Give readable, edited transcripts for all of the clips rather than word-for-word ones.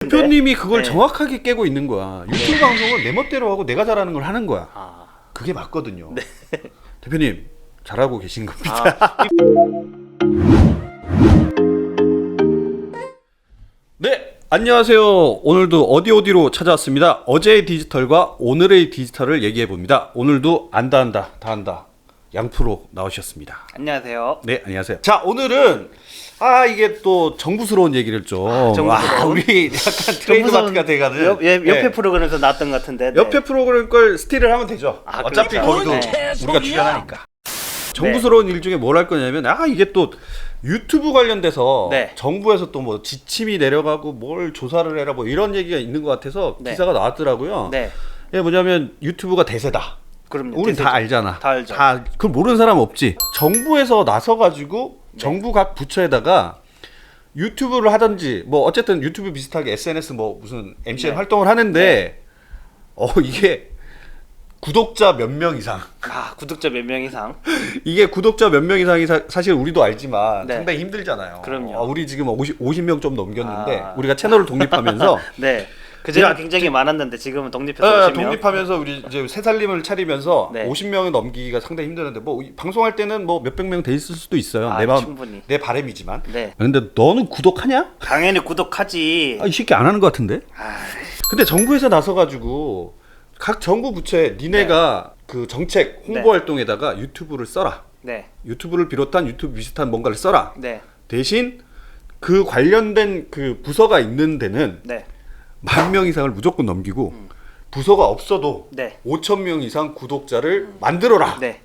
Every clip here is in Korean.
대표님이 그걸 네. 정확하게 깨고 있는 거야. 유튜브 방송은 내 멋대로 하고 내가 잘하는 걸 하는 거야. 그게 맞거든요. 네. 대표님 잘하고 계신 겁니다. 네, 안녕하세요. 오늘도 어디로 찾아왔습니다. 어제의 디지털과 오늘의 디지털을 얘기해 봅니다. 오늘도 안다 다 한다 양프로 나오셨습니다. 안녕하세요. 네, 안녕하세요. 자, 오늘은 이게 또 정부스러운 얘기를 좀 정부스러운? 우리 약간 트레이드마크가 돼가는 옆에 네. 프로그램에서 나왔던 것 같은데. 네. 옆에 프로그램 걸 스틸을 하면 되죠. 어차피 그렇죠. 거기도 네. 우리가 출연하니까. 정부스러운 일 중에 뭘 할 거냐면 이게 또 유튜브 관련돼서 네. 정부에서 또 뭐 지침이 내려가고 뭘 조사를 해라 뭐 이런 얘기가 있는 것 같아서 네. 기사가 나왔더라고요. 네. 이게 뭐냐면 유튜브가 대세다. 그럼요. 우린 다 알잖아. 다 알죠. 그걸 모르는 사람 없지. 정부에서 나서가지고 네. 정부 각 부처에다가 유튜브를 하든지 뭐 어쨌든 유튜브 비슷하게 SNS 뭐 무슨 MCN 네. 활동을 하는데 이게 구독자 몇 명 이상 구독자 몇 명 이상. 이게 구독자 몇 명 이상이 사실 우리도 알지만 네. 상당히 힘들잖아요. 그럼요. 우리 지금 50명 좀 넘겼는데 우리가 채널을 독립하면서 네. 그전에 야, 굉장히 많았는데 지금은 독립해서 50명. 독립하면서 우리 이제 새 살림을 차리면서 네. 50명을 넘기기가 상당히 힘드는데 뭐 방송할 때는 뭐 몇백 명 돼 있을 수도 있어요. 충분히. 내 바람이지만. 네. 근데 너는 구독하냐? 당연히 구독하지. 이 새끼 안 하는 것 같은데. 근데 정부에서 나서가지고 각 정부 부처에 니네가 그 정책 홍보 네. 활동에다가 유튜브를 써라. 네. 유튜브를 비롯한 유튜브 비슷한 뭔가를 써라. 네. 대신 그 관련된 그 부서가 있는 데는 네. 10,000명 이상을 무조건 넘기고 부서가 없어도 네. 5,000명 이상 구독자를 만들어라. 네.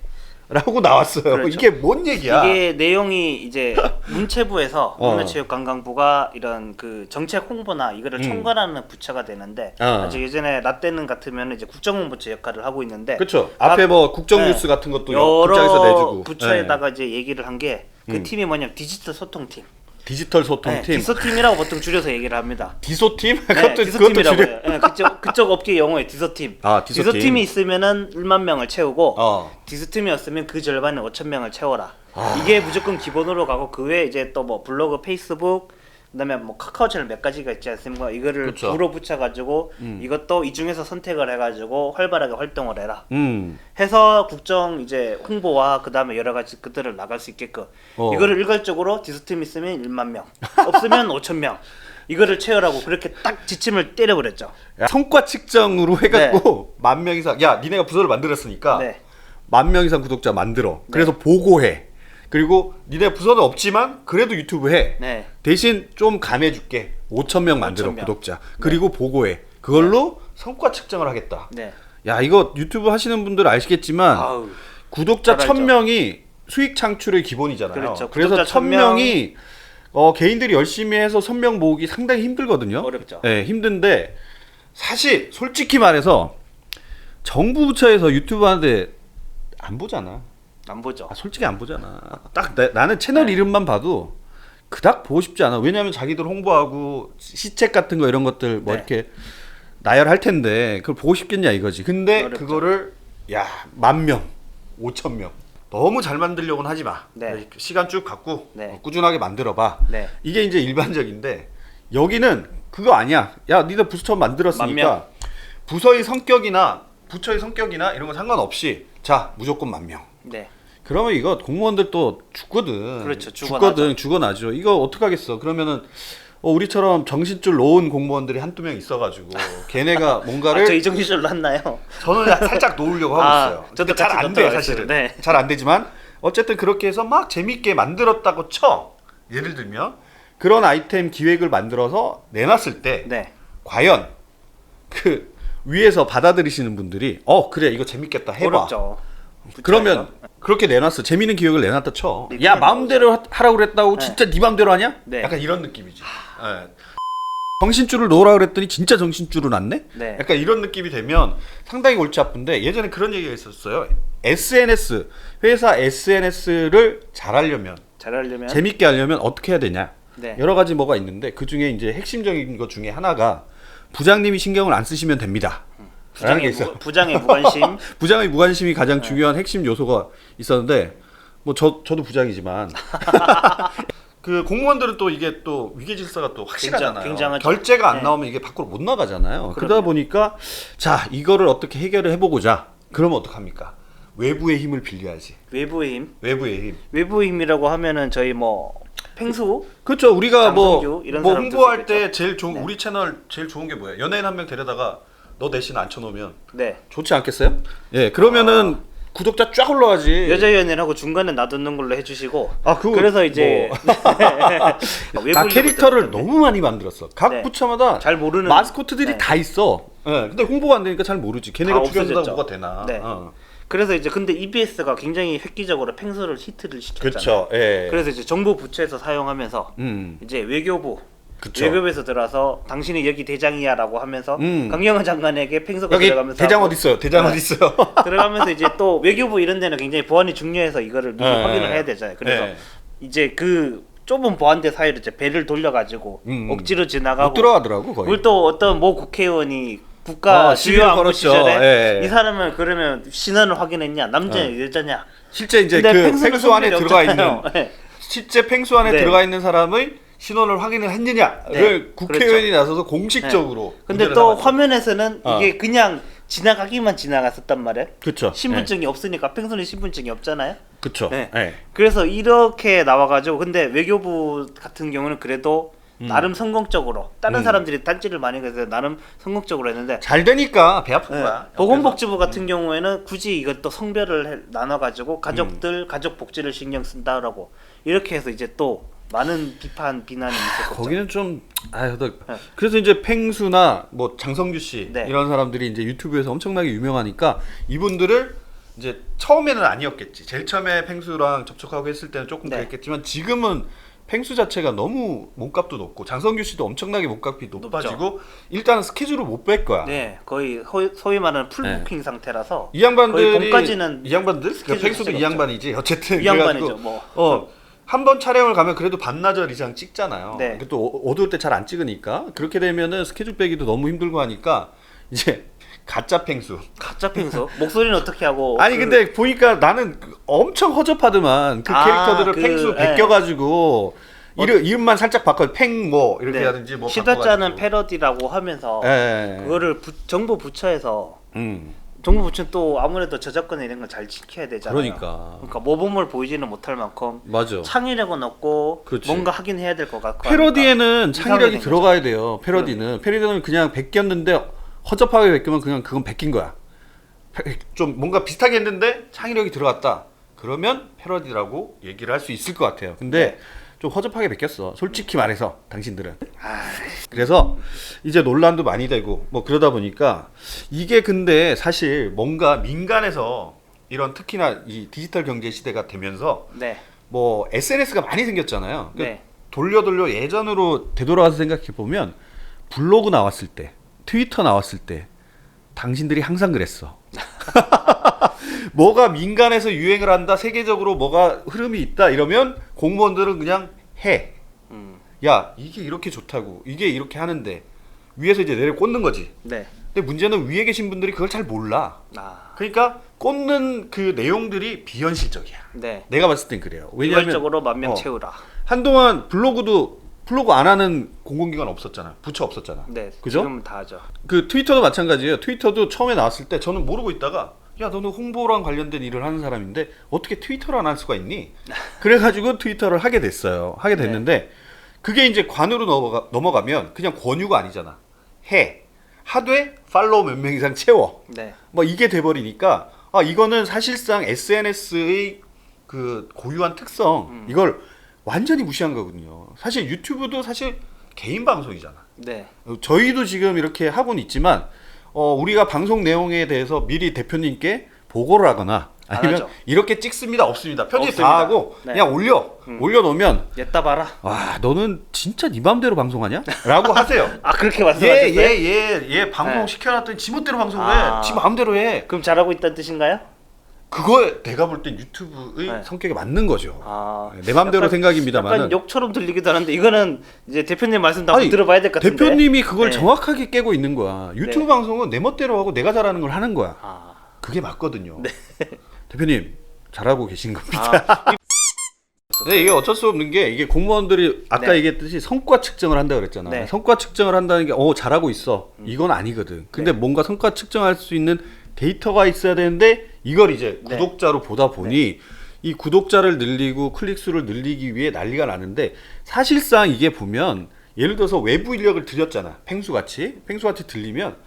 라고 나왔어요. 그렇죠. 이게 뭔 얘기야? 이게 내용이 이제 문체부에서 어. 문화체육관광부가 이런 그 정책 홍보나 이거를 총괄하는 부처가 되는데 아직 예전에 라떼는 같으면 이제 국정홍보처 역할을 하고 있는데 그렇죠. 앞에 뭐 국정뉴스 같은 것도 극장에서 여러 내주고 부처에다가 이제 얘기를 한 게 그 팀이 뭐냐면 디지털 소통팀. 디지털 소통팀. 디소팀이라고 보통 줄여서 얘기를 합니다. 디소팀? 네, 그것도 디소팀이라고 줄여. 해요. 네, 그쪽 업계 용어에 디소팀. 디소팀. 디소팀이 있으면은 1만 명을 채우고 디소팀이었으면 그 절반은 5,000명을 채워라. 이게 무조건 기본으로 가고 그 외에 이제 또 뭐 블로그, 페이스북, 그다음에 뭐 카카오 채널 몇 가지가 있지 않습니까? 이거를 그쵸. 부로 붙여가지고 이것도 이 중에서 선택을 해가지고 활발하게 활동을 해라. 해서 국정 이제 홍보와 그다음에 여러 가지 그들을 나갈 수 있게끔 이거를 일괄적으로 디스팀 있으면 1만 명, 없으면 5,000명. 이거를 채우라고 그렇게 딱 지침을 때려버렸죠. 성과 측정으로 해갖고 10,000명 이상. 야, 니네가 부서를 만들었으니까 네. 10,000명 이상 구독자 만들어. 그래서 보고해. 그리고 니네 부서는 없지만 그래도 유튜브 해. 네. 대신 좀 감해줄게. 5,000명 만들어 5,000명. 구독자. 그리고 보고해. 그걸로 성과 측정을 하겠다. 네. 야, 이거 유튜브 하시는 분들 아시겠지만 아우, 구독자 잘 알죠. 1,000명이 수익 창출의 기본이잖아요. 그렇죠. 그래서 구독자 1,000명이 개인들이 열심히 해서 1,000명 모으기 상당히 힘들거든요. 어렵죠. 네, 힘든데 사실 솔직히 말해서 정부 부처에서 유튜브 하는데 안 보잖아. 안 보죠. 솔직히 안 보잖아. 딱 나는 채널 이름만 봐도 그닥 보고 싶지 않아. 왜냐하면 자기들 홍보하고 시책 같은 거 이런 것들 뭐 네. 이렇게 나열할 텐데 그걸 보고 싶겠냐 이거지. 근데 어렵죠. 그거를 10,000명, 5,000명 너무 잘 만들려고는 하지 마. 네. 시간 쭉 갖고 네. 꾸준하게 만들어봐. 네. 이게 이제 일반적인데 여기는 그거 아니야. 야, 니네 부서 처음 10,000명. 만들었으니까 부서의 성격이나 부처의 성격이나 이런 거 상관없이 자 무조건 10,000명. 네. 그러면 이거 공무원들 또 죽거든. 그렇죠. 죽어나죠. 이거 어떡하겠어. 그러면은 우리처럼 정신줄 놓은 공무원들이 한두 명 있어가지고 걔네가 뭔가를 저 이정신줄 났나요? 저는 살짝 놓으려고 하고 있어요. 저도 잘 안 돼 사실은. 네. 잘 안 되지만 어쨌든 그렇게 해서 막 재밌게 만들었다고 쳐. 예를 들면 그런 아이템 기획을 만들어서 내놨을 때 네. 과연 그 위에서 받아들이시는 분들이 그래 이거 재밌겠다 해봐. 어렵죠. 그러면 그렇게 내놨어. 재밌는 기획을 내놨다 쳐. 네, 야 마음대로 하라고 그랬다고 네. 진짜 네 맘대로 하냐? 네. 약간 이런 느낌이지. 예. 정신줄을 놓으라 그랬더니 진짜 정신줄을 놨네? 네. 약간 이런 느낌이 되면 상당히 골치 아픈데 예전에 그런 얘기가 있었어요. SNS 회사 SNS를 잘하려면 재밌게 하려면 어떻게 해야 되냐? 네. 여러 가지 뭐가 있는데 그 중에 이제 핵심적인 것 중에 하나가 부장님이 신경을 안 쓰시면 됩니다. 라는 게 있어요. 부장의 무관심. 부장의 무관심이 가장 중요한 핵심 요소가 있었는데 뭐 저도 부장이지만 그 공무원들은 또 이게 또 위계 질서가 또 확실하잖아요. 굉장하죠. 결제가 안 네. 나오면 이게 밖으로 못 나가잖아요. 그러다 그럼요. 보니까 자 이거를 어떻게 해결을 해보고자. 그러면 어떡합니까? 외부의 힘을 빌려야지. 외부의 힘. 외부의 힘. 외부의 힘이라고 하면은 저희 뭐 팽수 그렇죠. 우리가 뭐 장성규 이런 뭐 사람들 홍보할 있겠죠. 때 제일 좋은 네. 우리 채널 제일 좋은 게 뭐예요? 연예인 한 명 데려다가 너 대신 앉혀놓으면 네. 좋지 않겠어요? 예, 그러면은 구독자 쫙 올라가지. 여자 연예인하고 중간에 놔두는 걸로 해주시고. 아, 그거 그래서 이제 나 캐릭터를 너무 많이 만들었어. 각 네. 부처마다 잘 모르는 마스코트들이 네. 다 있어. 예, 근데 홍보가 안 되니까 잘 모르지. 걔네가 다 출연한다고 없어졌죠. 뭐가 되나? 네. 그래서 이제 근데 EBS가 굉장히 획기적으로 팽수를 히트를 시켰잖아요. 그렇죠. 예. 그래서 이제 정부 부처에서 사용하면서 이제 외교부 그쵸. 외교부에서 들어와서 당신이 여기 대장이야라고 하면서 강경화 장관에게 팽수가 여기 들어가면서 대장 하고 어디 있어요? 대장 네. 어디 있어요? 들어가면서 이제 또 외교부 이런 데는 굉장히 보안이 중요해서 이거를 미리 네. 확인을 해야 되잖아요. 그래서 네. 이제 그 좁은 보안대 사이로 이제 배를 돌려가지고 억지로 지나가고 못 들어가더라고 거의. 그걸 또 어떤 모 국회의원이 국가 시비를 주요 안보 걸었죠. 시절에 예. 이 사람은 그러면 신원을 확인했냐 남자냐 여자냐 실제 이제 근데 그 팽수는 팽수 안에 성별이 들어가 없잖아요. 있는 네. 실제 팽수 안에 네. 들어가 있는 사람의 신원을 확인을 했느냐를 네, 국회의원이 나서서 공식적으로. 근데 문제를 또 삼았죠. 화면에서는 이게 그냥 지나가기만 지나갔었단 말이에요. 그쵸. 신분증이 없으니까 팽수는 신분증이 없잖아요. 그쵸. 네. 예. 그래서 이렇게 나와가지고 근데 외교부 같은 경우는 그래도 나름 성공적으로 다른 사람들이 단지를 많이 해서 나름 성공적으로 했는데 잘 되니까 배 아픈 네. 거야. 보건복지부 같은 경우에는 굳이 이것도 성별을 나눠가지고 가족들 가족 복지를 신경 쓴다라고 이렇게 해서 이제 또 많은 비판 비난이 있었죠. 거기는 좀 그래서 이제 팽수나 뭐 장성규 씨 네. 이런 사람들이 이제 유튜브에서 엄청나게 유명하니까 이분들을 이제 처음에는 아니었겠지. 제일 처음에 팽수랑 접촉하고 했을 때는 조금 네. 그랬겠지만 지금은 팽수 자체가 너무 몸값도 높고 장성규 씨도 엄청나게 몸값이 높아지고 일단은 스케줄을 못 뺄 거야. 네, 거의 소위 말하는 풀부킹 상태라서 이 양반들이 거의 봄까지는 이 양반들 스케줄 팽수도 이 자체가 양반이지. 어쨌든 이 양반이죠, 그래가지고 한 번 촬영을 가면 그래도 반나절 이상 찍잖아요. 네. 또 어두울 때 잘 안 찍으니까 그렇게 되면은 스케줄 빼기도 너무 힘들고 하니까 이제 가짜 팽수. 가짜 팽수 목소리는 어떻게 하고 아니 근데 보니까 나는 엄청 허접하더만 그 캐릭터들을 팽수 베껴가지고 이름만 살짝 바꿔 팽 뭐 이렇게 네. 하든지 뭐 시다짜는 바꿔가지고. 패러디라고 하면서 예. 그거를 정부 부처에서 음. 정부 부처는 또 아무래도 저작권 이런 걸 잘 지켜야 되잖아요. 그러니까 모범을 보이지는 못할 만큼 맞아. 창의력은 없고 그렇지. 뭔가 하긴 해야 될 것 같고 패러디에는 하니까 창의력이 이상하게 들어가야 돼요. 패러디는 그냥 베꼈는데 허접하게 베끼면 그냥 그건 베낀 거야. 좀 뭔가 비슷하게 했는데 창의력이 들어갔다. 그러면 패러디라고 얘기를 할 수 있을 것 같아요. 근데 좀 허접하게 베꼈어. 솔직히 말해서 당신들은. 그래서 이제 논란도 많이 되고 뭐 그러다 보니까 이게 근데 사실 뭔가 민간에서 이런 특히나 이 디지털 경제 시대가 되면서 네. 뭐 SNS가 많이 생겼잖아요. 그러니까 네. 돌려 예전으로 되돌아와서 생각해 보면 블로그 나왔을 때, 트위터 나왔을 때 당신들이 항상 그랬어. 뭐가 민간에서 유행을 한다, 세계적으로 뭐가 흐름이 있다 이러면 공무원들은 그냥 해. 야 이게 이렇게 좋다고, 이게 이렇게 하는데 위에서 이제 내려 꽂는 거지. 네. 근데 문제는 위에 계신 분들이 그걸 잘 몰라. 아. 그러니까 꽂는 그 내용들이 비현실적이야. 네. 내가 봤을 땐 그래요. 왜냐면 일괄적으로 만명 채우라. 한동안 블로그 안 하는 공공기관 없었잖아. 부처 없었잖아. 네. 그죠? 지금 다 하죠. 그 트위터도 마찬가지예요. 트위터도 처음에 나왔을 때 저는 모르고 있다가 야 너는 홍보랑 관련된 일을 하는 사람인데 어떻게 트위터를 안 할 수가 있니? 그래가지고 트위터를 하게 됐어요. 하게 됐는데 그게 이제 관으로 넘어가면 그냥 권유가 아니잖아. 해. 하되 팔로우 몇 명 이상 채워. 네. 뭐 이게 돼버리니까 아 이거는 사실상 SNS의 그 고유한 특성 이걸 완전히 무시한 거거든요. 사실 유튜브도 사실 개인 방송이잖아. 네. 저희도 지금 이렇게 하고는 있지만 우리가 방송 내용에 대해서 미리 대표님께 보고를 하거나 아니면 하죠. 이렇게 찍습니다 없습니다 편집 없습니다. 다 하고 네. 그냥 올려놓으면 옛다 봐라. 와 너는 진짜 네 맘대로 방송하냐? 라고 하세요. 아 그렇게 말씀하셨어요? 얘 방송 네. 시켜놨더니 지 멋대로 방송을 아. 해. 지 마음대로 해. 그럼 잘하고 있다는 뜻인가요? 그거 내가 볼 땐 유튜브의 네. 성격에 맞는 거죠. 아. 내 맘대로 약간 생각입니다만은 욕처럼 들리기도 하는데 이거는 이제 대표님 말씀 다 아니, 들어봐야 될 것 같은데. 대표님이 그걸 네. 정확하게 깨고 있는 거야. 유튜브 네. 방송은 내 멋대로 하고 내가 잘하는 걸 하는 거야. 아. 그게 맞거든요. 네. 대표님 잘하고 계신 겁니다. 아, 네, 이게 어쩔 수 없는 게 이게 공무원들이 아까 네. 얘기했듯이 성과 측정을 한다 그랬잖아. 네. 성과 측정을 한다는 게 잘하고 있어. 이건 아니거든. 근데 네. 뭔가 성과 측정할 수 있는 데이터가 있어야 되는데 이걸 이제 네. 구독자로 보다 보니 이 구독자를 늘리고 클릭 수를 늘리기 위해 난리가 나는데 사실상 이게 보면 예를 들어서 외부 인력을 들였잖아. 펭수같이 들리면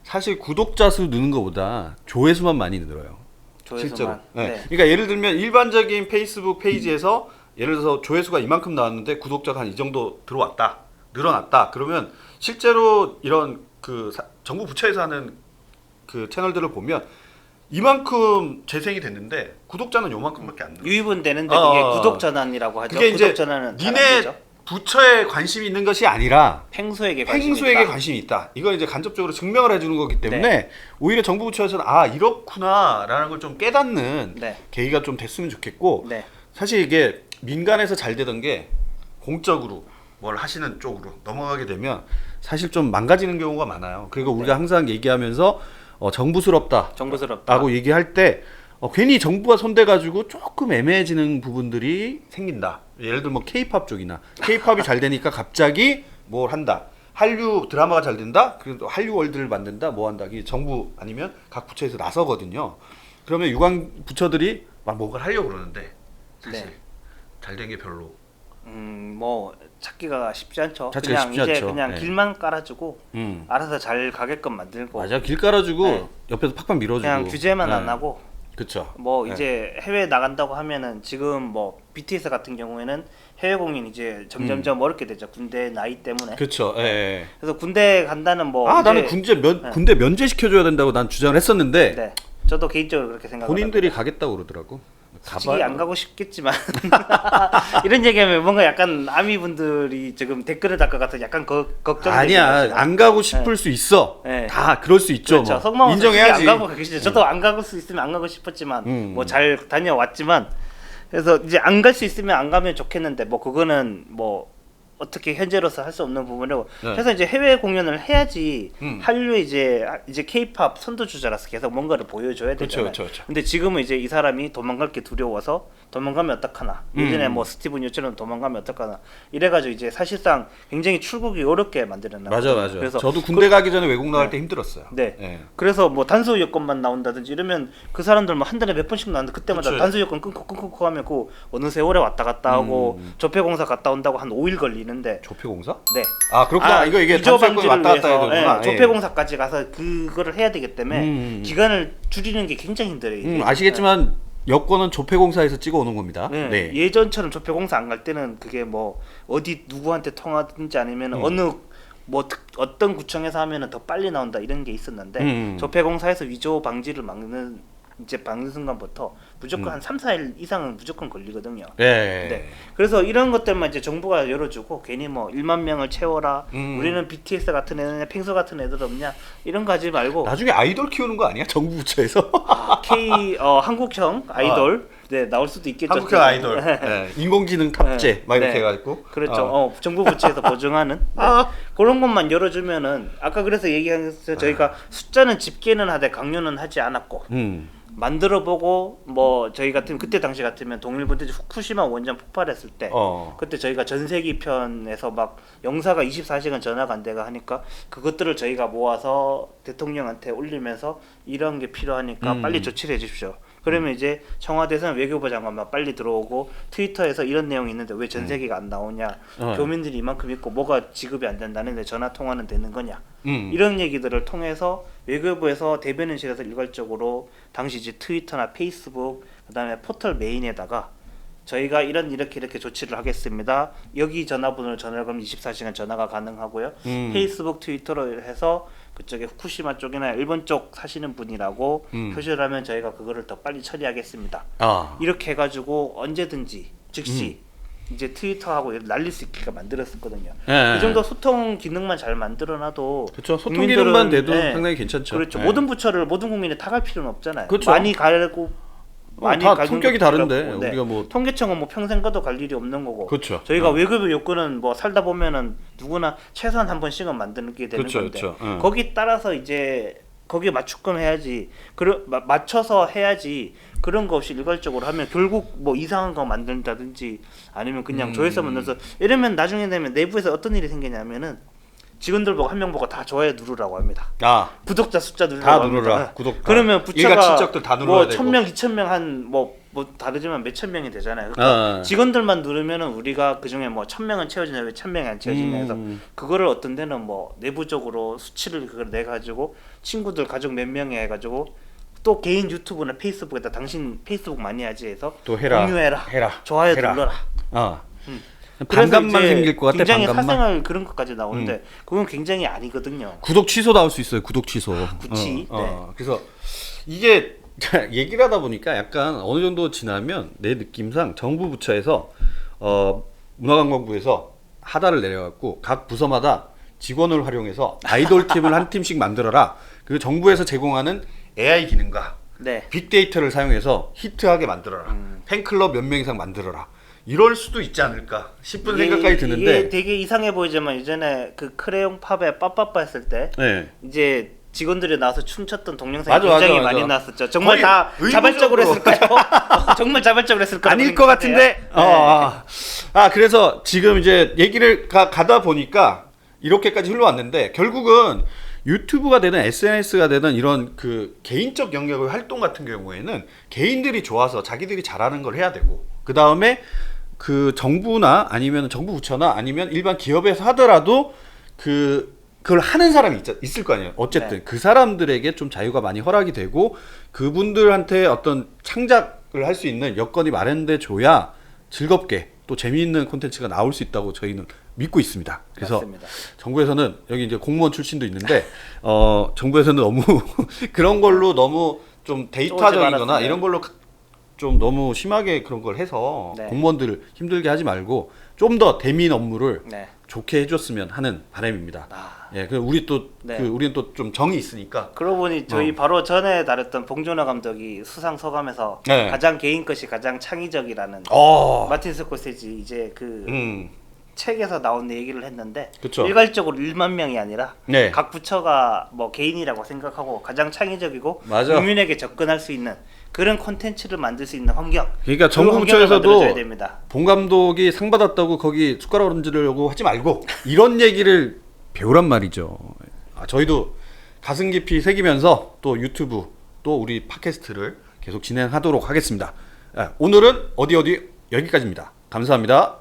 사실 구독자 수 느는 것보다 조회수만 많이 늘어요. 조회수만. 실제로. 네. 네. 그러니까 예를 들면 일반적인 페이스북 페이지에서 예를 들어서 조회수가 이만큼 나왔는데 구독자가 한 이 정도 들어왔다, 늘어났다. 그러면 실제로 이런 그 정부 부처에서 하는 그 채널들을 보면 이만큼 재생이 됐는데 구독자는 요만큼밖에 안 늘어. 유입은 되는데 그게 구독 전환이라고 하죠. 그게 이제 구독 전환은 잘안 니네 되죠. 부처에 관심이 있는 것이 아니라 펭수에게 관심이 펭수에게 있다. 관심이 있다. 이걸 이제 간접적으로 증명을 해주는 거기 때문에 오히려 정부 부처에서는 이렇구나라는 걸 좀 깨닫는 네. 계기가 좀 됐으면 좋겠고 네. 사실 이게 민간에서 잘 되던 게 공적으로 뭘 하시는 쪽으로 넘어가게 되면 사실 좀 망가지는 경우가 많아요. 그리고 우리가 항상 얘기하면서 정부스럽다라고 정부스럽다. 얘기할 때 괜히 정부가 손대가지고 조금 애매해지는 부분들이 생긴다. 예를 들면 뭐 K-팝 쪽이나 K-팝이 잘 되니까 갑자기 뭘 한다. 한류 드라마가 잘 된다. 그리고 한류 월드를 만든다. 뭐 한다. 이게 정부 아니면 각 부처에서 나서거든요. 그러면 유관 부처들이 막 뭔가를 하려고 그러는데 사실 네. 잘 된 게 별로. 뭐 찾기가 쉽지 않죠. 찾기가 그냥 쉽지 이제 않죠. 그냥 네. 길만 깔아주고 음. 알아서 잘 가게끔 만들고 맞아. 길 깔아주고 네. 옆에서 팍팍 밀어주고. 그냥 규제만 네. 안 하고 그쵸. 뭐 네. 이제 해외 나간다고 하면은 지금 뭐 BTS 같은 경우에는 해외 공연 이제 점점점 어렵게 되죠. 군대 나이 때문에. 그쵸. 예, 예. 그래서 군대 간다는 뭐 이제 나는 군대 면제시켜줘야 된다고 난 주장을 했었는데 네. 저도 개인적으로 그렇게 생각합니다. 본인들이 가겠다고 그러더라고. 솔직히 안 가고 싶겠지만 이런 얘기하면 뭔가 약간 아미 분들이 지금 댓글을 달 것 같아 약간 걱정이 아니야 안 가고 싶을 수 있어. 네. 다 그럴 수 있죠. 그렇죠. 뭐. 속마음 인정해야지. 안 가고 계시죠. 저도 안 가고 수 있으면 안 가고 싶었지만 뭐 잘 다녀왔지만 그래서 이제 안 갈 수 있으면 안 가면 좋겠는데 뭐 그거는 뭐 어떻게 현재로서 할 수 없는 부분이고 네. 그래서 이제 해외 공연을 해야지 음. 한류 이제 K-팝 선두주자라서 계속 뭔가를 보여줘야 그쵸, 되잖아요. 그쵸, 그쵸. 근데 지금은 이제 이 사람이 도망갈 게 두려워서 도망가면 어떡하나 예전에 음. 뭐 스티븐 유처럼 도망가면 어떡하나 이래가지고 이제 사실상 굉장히 출국이 어렵게 만들어놨거든요. 맞아. 그래서 저도 군대 가기 전에 외국 나갈 네. 때 힘들었어요. 네. 예. 그래서 뭐 단수 여권만 나온다든지 이러면 그 사람들 뭐 한 달에 몇 번씩 나오는데 그때마다 그쵸. 단수 여권 끊고 하면 그 어느 세월에 왔다 갔다 하고 조폐공사 갔다 온다고 한 5일 걸리는데 조폐공사? 네. 그렇구나. 이게 위조 단순히 방지를 왔다 갔다 해야 위해서 되구나. 예. 조폐공사까지 가서 그거를 해야 되기 때문에 기간을 줄이는 게 굉장히 힘들어요. 이게. 아시겠지만 여권은 조폐공사에서 찍어 오는 겁니다. 네. 네. 예전처럼 조폐공사 안 갈 때는 그게 뭐 어디 누구한테 통하든지 아니면 어느 뭐 어떤 구청에서 하면은 더 빨리 나온다 이런 게 있었는데 조폐공사에서 위조 방지를 막는 이제 막는 순간부터 무조건 한 3, 4일 이상은 무조건 걸리거든요. 네. 네. 그래서 이런 것들만 이제 정부가 열어주고 괜히 뭐 1만 명을 채워라. 우리는 BTS 같은 애는 펭수 같은 애들 없냐 이런 거 하지 말고 나중에 아이돌 키우는 거 아니야? 정부 부처에서? 한국형 아이돌 네 나올 수도 있겠죠. 한국형 아이돌. 네. 인공지능 탑재 막 이렇게 네. 해가지고. 그렇죠. 정부 부처에서 보증하는 그런 것만 열어주면은 아까 그래서 얘기하면서 저희가 숫자는 집계는 하되 강요는 하지 않았고 만들어보고 뭐 저희 같은 그때 당시 같으면 동일본대 후쿠시마 원전 폭발했을 때 그때 저희가 전세기 편에서 막 영사가 24시간 전화가 안 돼가 하니까 그것들을 저희가 모아서 대통령한테 올리면서 이런 게 필요하니까 빨리 조치를 해주십시오. 그러면 이제 청와대에서는 외교부 장관만 빨리 들어오고 트위터에서 이런 내용이 있는데 왜 전세기가 안 나오냐 교민들이 이만큼 있고 뭐가 지급이 안 된다는데 전화 통화는 되는 거냐 이런 얘기들을 통해서 외교부에서 대변인실에서 일괄적으로 당시 이제 트위터나 페이스북 그다음에 포털 메인에다가 저희가 이렇게 조치를 하겠습니다. 여기 전화번호로 전화를 걸면 24시간 전화가 가능하고요. 페이스북, 트위터로 해서 그쪽에 후쿠시마 쪽이나 일본 쪽 사시는 분이라고 표시를 하면 저희가 그거를 더 빨리 처리하겠습니다. 이렇게 해가지고 언제든지 즉시 이제 트위터하고 날릴 수 있게끔 만들었었거든요. 그 정도 소통 기능만 잘 만들어놔도 그렇죠. 소통 국민들은, 기능만 돼도 네, 상당히 괜찮죠. 그렇죠. 네. 모든 부처를 모든 국민이 다 갈 필요는 없잖아요. 그렇죠. 많이 가고 다 성격이 다른데 네. 우리가 뭐 통계청은 뭐 평생 가도 갈 일이 없는 거고 그렇죠. 저희가 외교부 요건은 뭐 살다 보면은 누구나 최소한 한 번씩은 만들게 되는 그렇죠, 건데 그렇죠. 거기 따라서 이제 거기에 맞춤금 해야지. 맞춰서 해야지. 그런 거 없이 일괄적으로 하면 결국 뭐 이상한 거 만든다든지 아니면 그냥 조회수 만들어서 이러면 나중에 되면 내부에서 어떤 일이 생기냐면은 직원들 보고 한 명 보고 다 좋아요 누르라고 합니다. 구독자 숫자 누르라고 다 누르라. 합니다. 구독. 그러면 부처가 일가 친척들 다 눌러야 뭐 되고. 1000명, 2000명 한 뭐 다르지만 몇천 명이 되잖아요. 그러니까 직원들만 누르면은 우리가 그 중에 뭐 1000명은 채워지냐 왜 1000명이 안 채워지냐 해서 그거를 어떤 데는 뭐 내부적으로 수치를 그걸 내 가지고 친구들 가족 몇 명이 해가지고 또 개인 유튜브나 페이스북에다 당신 페이스북 많이 하지 해서 또 해라. 공유해라. 해라. 좋아요 해라. 눌러라. 반감만 생길 것 같아. 굉장히 반감만. 사생활 그런 것까지 나오는데 그건 굉장히 아니거든요. 구독 취소 나올 수 있어요. 구독 취소. 그치. 네. 그래서 이게 얘기를 하다 보니까 약간 어느 정도 지나면 내 느낌상 정부 부처에서 문화관광부에서 하다를 내려갖고 각 부서마다 직원을 활용해서 아이돌 팀을 한 팀씩 만들어라. 그 정부에서 제공하는 AI 기능과 네. 빅데이터를 사용해서 히트하게 만들어라. 팬클럽 몇 명 이상 만들어라. 이럴 수도 있지 않을까 싶은 생각까지 드는데 이게 되게 이상해 보이지만 예전에 그 크레용 팝에 빠빠빠 했을 때 네. 이제 직원들이 나와서 춤췄던 동영상이 맞아, 굉장히 맞아. 많이 나왔었죠. 정말 거의 다 자발적으로 의무적으로. 했을까요? 정말 자발적으로 했을까요? 아닐 것 같은데. 그래서 지금 이제 얘기를 가다 보니까 이렇게까지 흘러왔는데 결국은 유튜브가 되든 SNS가 되든 이런 그 개인적 영역의 활동 같은 경우에는 개인들이 좋아서 자기들이 잘하는 걸 해야 되고 그 다음에 그 정부나 아니면 정부 부처나 아니면 일반 기업에서 하더라도 그걸 하는 사람이 있을 거 아니에요. 어쨌든 네. 그 사람들에게 좀 자유가 많이 허락이 되고 그분들한테 어떤 창작을 할 수 있는 여건이 마련돼 줘야 즐겁게 또 재미있는 콘텐츠가 나올 수 있다고 저희는 믿고 있습니다. 그래서 맞습니다. 정부에서는 여기 이제 공무원 출신도 있는데 정부에서는 너무 그런 걸로 너무 좀 데이터적이거나 말았으면. 이런 걸로 좀 너무 심하게 그런 걸 해서 네. 공무원들 힘들게 하지 말고 좀 더 대민 업무를 네. 좋게 해줬으면 하는 바람입니다. 아. 예, 그 우리 또 네. 우리는 또 좀 정이 있으니까. 그러고 보니 저희 바로 전에 다뤘던 봉준호 감독이 수상 소감에서 네. 가장 개인 것이 가장 창의적이라는 마틴 스코세지 이제 그 책에서 나온 얘기를 했는데 그쵸. 일괄적으로 1만 명이 아니라 네. 각 부처가 뭐 개인이라고 생각하고 가장 창의적이고 맞아. 국민에게 접근할 수 있는 그런 콘텐츠를 만들 수 있는 환경. 그러니까 그 정부 환경을 부처에서도 만들어줘야 됩니다. 봉 감독이 상 받았다고 거기 숟가락 얹으려고 하지 말고 이런 얘기를 배우란 말이죠. 저희도 가슴 깊이 새기면서 또 유튜브 또 우리 팟캐스트를 계속 진행하도록 하겠습니다. 오늘은 어디 여기까지입니다. 감사합니다.